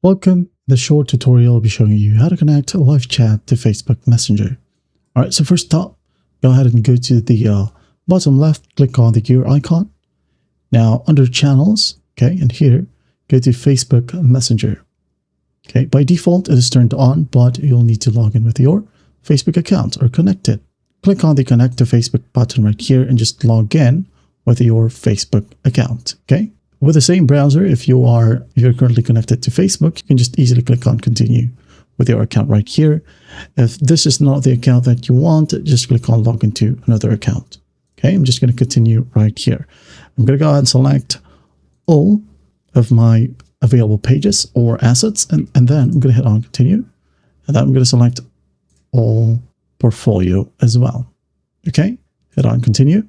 Welcome. The short tutorial will be showing you how to connect LiveChat to Facebook Messenger. All right, so first up, go ahead and go to the bottom left, click on the gear icon. Now under channels, okay, and here, go to Facebook Messenger. Okay, by default, it is turned on, but you'll need to log in with your Facebook account or connect it. Click on the connect to Facebook button right here and just log in with your Facebook account, okay? With the same browser, if you're currently connected to Facebook, you can just easily click on continue with your account right here. If this is not the account that you want, just click on log into another account. Okay, I'm just going to continue right here. I'm going to go ahead and select all of my available pages or assets, and then I'm going to hit on continue. And then I'm going to select all portfolio as well. Okay, hit on continue,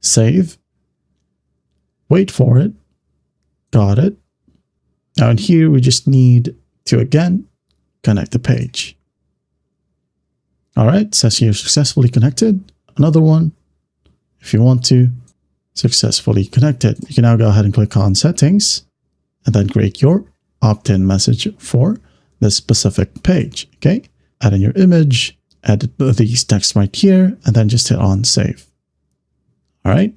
save. Wait for it. Got it. Now in here, we just need to, again, connect the page. All right, says here successfully connected. Another one, if you want to, successfully connected. You can now go ahead and click on settings and then create your opt-in message for this specific page, okay? Add in your image, add these text right here, and then just hit on save. All right.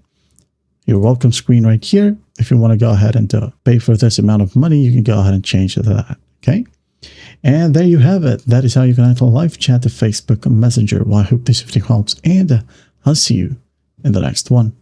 Your welcome screen right here. If you want to go ahead and pay for this amount of money, you can go ahead and change it to that. Okay. And there you have it. That is how you connect LiveChat to Facebook Messenger. Well, I hope this video helps, and I'll see you in the next one.